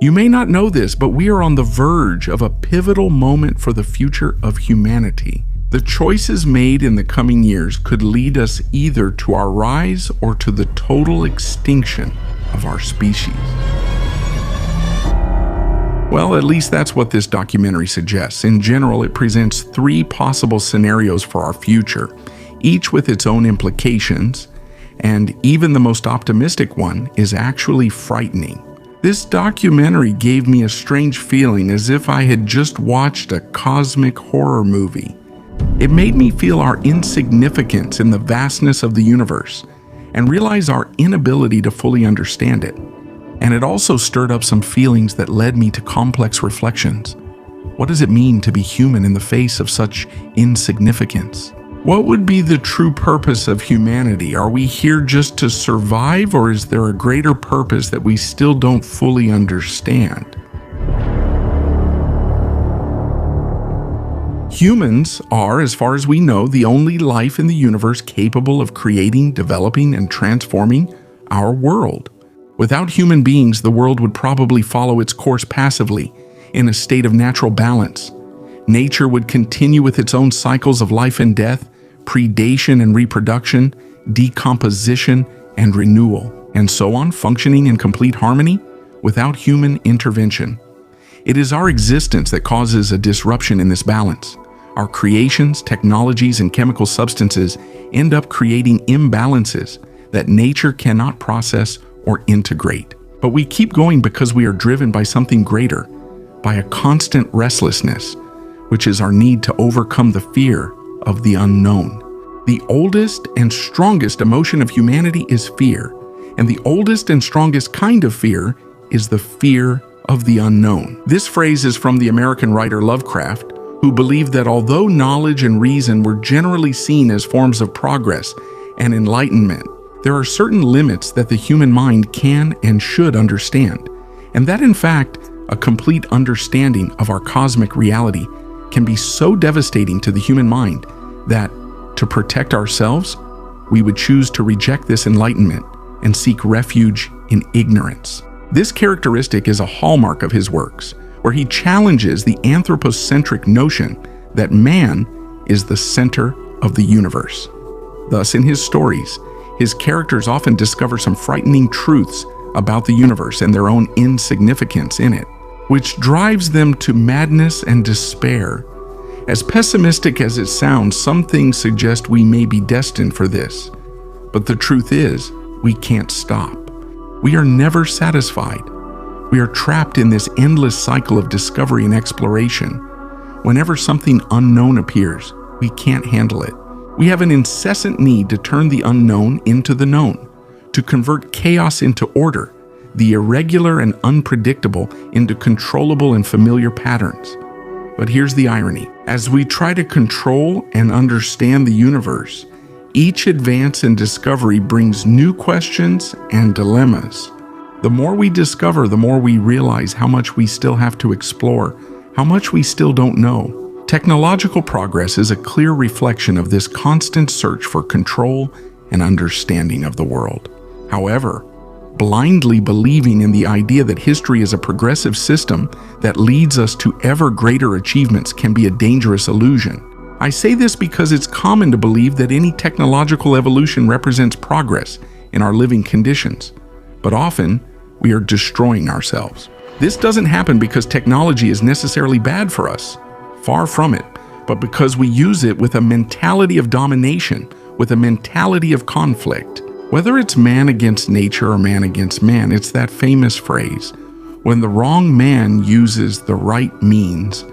You may not know this, but we are on the verge of a pivotal moment for the future of humanity. The choices made in the coming years could lead us either to our rise or to the total extinction of our species. Well, at least that's what this documentary suggests. In general, it presents 3 possible scenarios for our future, each with its own implications, and even the most optimistic one is actually frightening. This documentary gave me a strange feeling, as if I had just watched a cosmic horror movie. It made me feel our insignificance in the vastness of the universe and realize our inability to fully understand it. And it also stirred up some feelings that led me to complex reflections. What does it mean to be human in the face of such insignificance? What would be the true purpose of humanity? Are we here just to survive, or is there a greater purpose that we still don't fully understand? Humans are, as far as we know, the only life in the universe capable of creating, developing, and transforming our world. Without human beings, the world would probably follow its course passively, in a state of natural balance. Nature would continue with its own cycles of life and death, predation and reproduction, decomposition and renewal, and so on, functioning in complete harmony without human intervention. It is our existence that causes a disruption in this balance. Our creations, technologies, and chemical substances end up creating imbalances that nature cannot process or integrate. But we keep going because we are driven by something greater, by a constant restlessness, which is our need to overcome the fear of the unknown. The oldest and strongest emotion of humanity is fear, and the oldest and strongest kind of fear is the fear of the unknown. This phrase is from the American writer Lovecraft, who believed that although knowledge and reason were generally seen as forms of progress and enlightenment, there are certain limits that the human mind can and should understand, and that in fact, a complete understanding of our cosmic reality can be so devastating to the human mind that, to protect ourselves, we would choose to reject this enlightenment and seek refuge in ignorance. This characteristic is a hallmark of his works, where he challenges the anthropocentric notion that man is the center of the universe. Thus, in his stories, his characters often discover some frightening truths about the universe and their own insignificance in it, which drives them to madness and despair. As pessimistic as it sounds, some things suggest we may be destined for this. But the truth is, we can't stop. We are never satisfied. We are trapped in this endless cycle of discovery and exploration. Whenever something unknown appears, we can't handle it. We have an incessant need to turn the unknown into the known, to convert chaos into order, the irregular and unpredictable into controllable and familiar patterns. But here's the irony. As we try to control and understand the universe, each advance in discovery brings new questions and dilemmas. The more we discover, the more we realize how much we still have to explore, how much we still don't know. Technological progress is a clear reflection of this constant search for control and understanding of the world. However, blindly believing in the idea that history is a progressive system that leads us to ever greater achievements can be a dangerous illusion. I say this because it's common to believe that any technological evolution represents progress in our living conditions, but often we are destroying ourselves. This doesn't happen because technology is necessarily bad for us, far from it, but because we use it with a mentality of domination, with a mentality of conflict. Whether it's man against nature or man against man, it's that famous phrase, when the wrong man uses the right means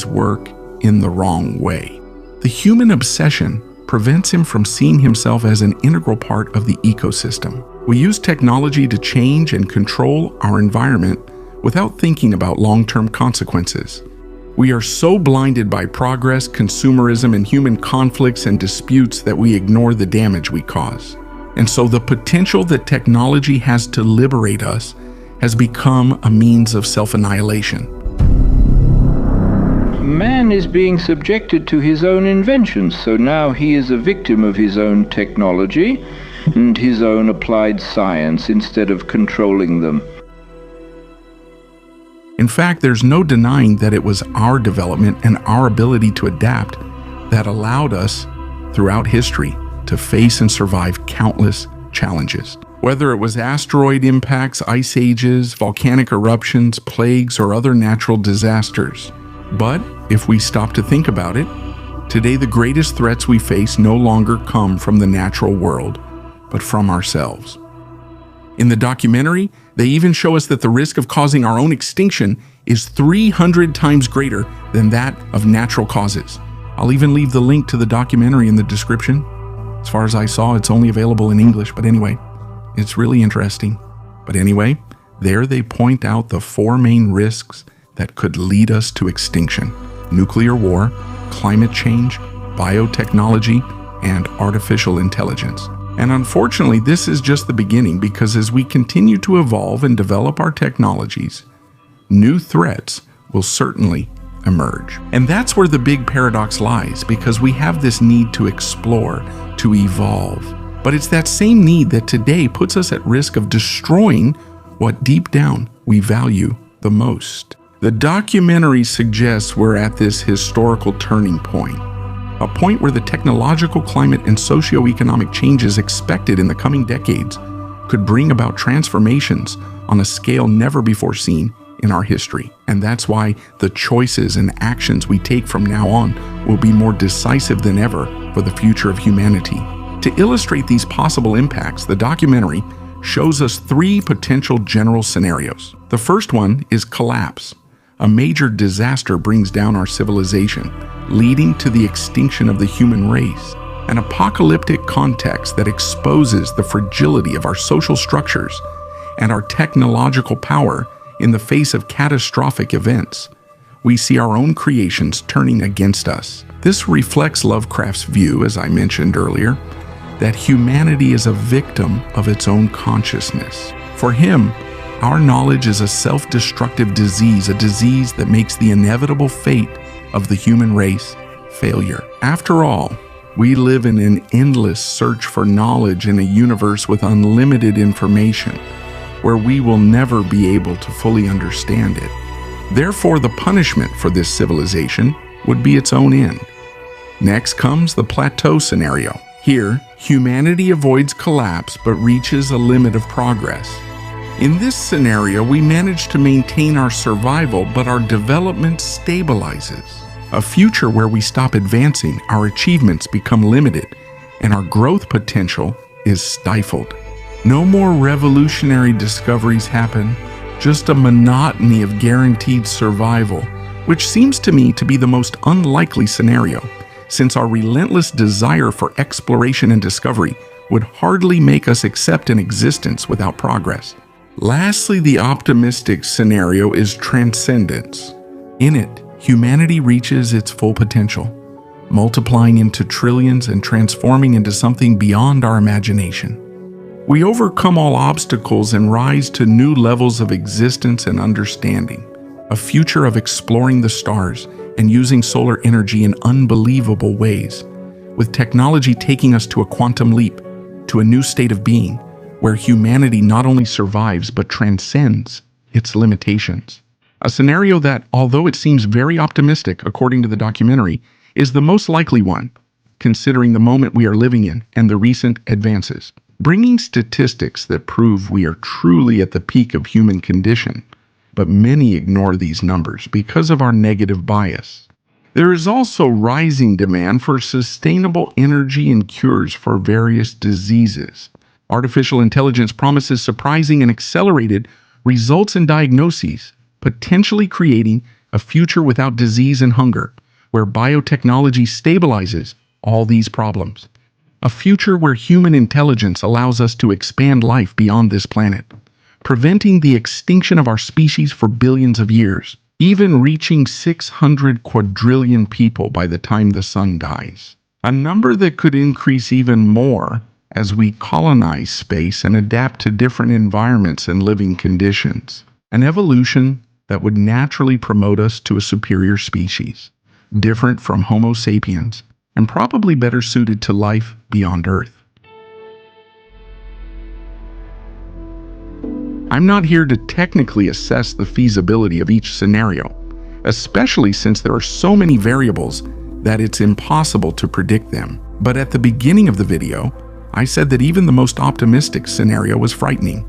work in the wrong way. The human obsession prevents him from seeing himself as an integral part of the ecosystem. We use technology to change and control our environment without thinking about long-term consequences. We are so blinded by progress, consumerism, and human conflicts and disputes that we ignore the damage we cause. And so the potential that technology has to liberate us has become a means of self-annihilation. Man is being subjected to his own inventions, so now he is a victim of his own technology and his own applied science instead of controlling them. In fact, there's no denying that it was our development and our ability to adapt that allowed us, throughout history, to face and survive countless challenges. Whether it was asteroid impacts, ice ages, volcanic eruptions, plagues, or other natural disasters. But if we stop to think about it, today the greatest threats we face no longer come from the natural world, but from ourselves. In the documentary, they even show us that the risk of causing our own extinction is 300 times greater than that of natural causes. I'll even leave the link to the documentary in the description. As far as I saw, it's only available in English, but anyway, it's really interesting. But anyway, there they point out the 4 main risks that could lead us to extinction: nuclear war, climate change, biotechnology, and artificial intelligence. And unfortunately, this is just the beginning, because as we continue to evolve and develop our technologies, new threats will certainly emerge. And that's where the big paradox lies, because we have this need to explore, to evolve. But it's that same need that today puts us at risk of destroying what deep down we value the most. The documentary suggests we're at this historical turning point, a point where the technological climate and socioeconomic changes expected in the coming decades could bring about transformations on a scale never before seen in our history. And that's why the choices and actions we take from now on will be more decisive than ever for the future of humanity. To illustrate these possible impacts, the documentary shows us 3 potential general scenarios. The first one is collapse. A major disaster brings down our civilization, leading to the extinction of the human race. An apocalyptic context that exposes the fragility of our social structures and our technological power in the face of catastrophic events. We see our own creations turning against us. This reflects Lovecraft's view, as I mentioned earlier, that humanity is a victim of its own consciousness. For him, our knowledge is a self-destructive disease, a disease that makes the inevitable fate of the human race failure. After all, we live in an endless search for knowledge in a universe with unlimited information, where we will never be able to fully understand it. Therefore, the punishment for this civilization would be its own end. Next comes the plateau scenario. Here, humanity avoids collapse but reaches a limit of progress. In this scenario, we manage to maintain our survival, but our development stabilizes. A future where we stop advancing, our achievements become limited, and our growth potential is stifled. No more revolutionary discoveries happen, just a monotony of guaranteed survival, which seems to me to be the most unlikely scenario, since our relentless desire for exploration and discovery would hardly make us accept an existence without progress. Lastly, the optimistic scenario is transcendence. In it, humanity reaches its full potential, multiplying into trillions and transforming into something beyond our imagination. We overcome all obstacles and rise to new levels of existence and understanding, a future of exploring the stars and using solar energy in unbelievable ways, with technology taking us to a quantum leap, to a new state of being, where humanity not only survives but transcends its limitations. A scenario that, although it seems very optimistic according to the documentary, is the most likely one, considering the moment we are living in and the recent advances, bringing statistics that prove we are truly at the peak of human condition. But many ignore these numbers because of our negative bias. There is also rising demand for sustainable energy and cures for various diseases. Artificial intelligence promises surprising and accelerated results in diagnoses, potentially creating a future without disease and hunger, where biotechnology stabilizes all these problems. A future where human intelligence allows us to expand life beyond this planet, preventing the extinction of our species for billions of years, even reaching 600 quadrillion people by the time the sun dies. A number that could increase even more as we colonize space and adapt to different environments and living conditions. An evolution that would naturally promote us to a superior species, different from Homo sapiens, and probably better suited to life beyond Earth. I'm not here to technically assess the feasibility of each scenario, especially since there are so many variables that it's impossible to predict them. But at the beginning of the video, I said that even the most optimistic scenario was frightening.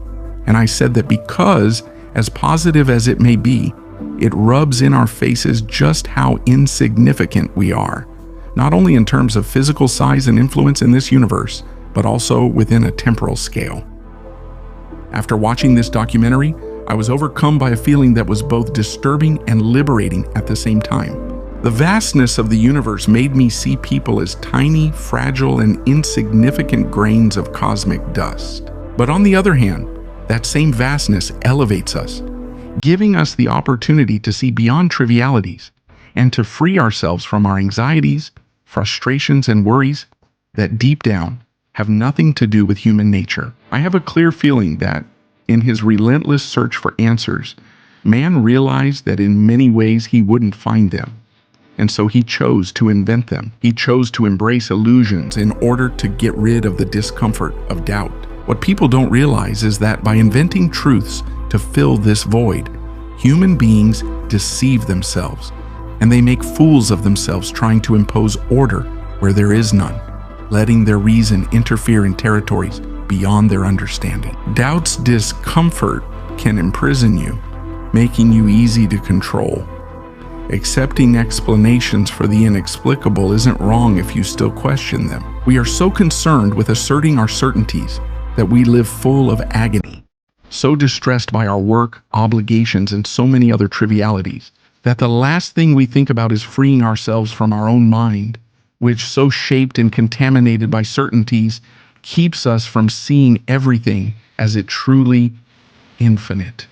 And I said that because, as positive as it may be, it rubs in our faces just how insignificant we are, not only in terms of physical size and influence in this universe, but also within a temporal scale. After watching this documentary, I was overcome by a feeling that was both disturbing and liberating at the same time. The vastness of the universe made me see people as tiny, fragile, and insignificant grains of cosmic dust. But on the other hand, that same vastness elevates us, giving us the opportunity to see beyond trivialities and to free ourselves from our anxieties, frustrations, and worries that deep down have nothing to do with human nature. I have a clear feeling that, in his relentless search for answers, man realized that in many ways he wouldn't find them. And so he chose to invent them. He chose to embrace illusions in order to get rid of the discomfort of doubt. What people don't realize is that by inventing truths to fill this void, human beings deceive themselves, and they make fools of themselves trying to impose order where there is none, letting their reason interfere in territories beyond their understanding. Doubt's discomfort can imprison you, making you easy to control. Accepting explanations for the inexplicable isn't wrong if you still question them. We are so concerned with asserting our certainties that we live full of agony, so distressed by our work, obligations, and so many other trivialities, that the last thing we think about is freeing ourselves from our own mind, which, so shaped and contaminated by certainties, keeps us from seeing everything as it truly infinite.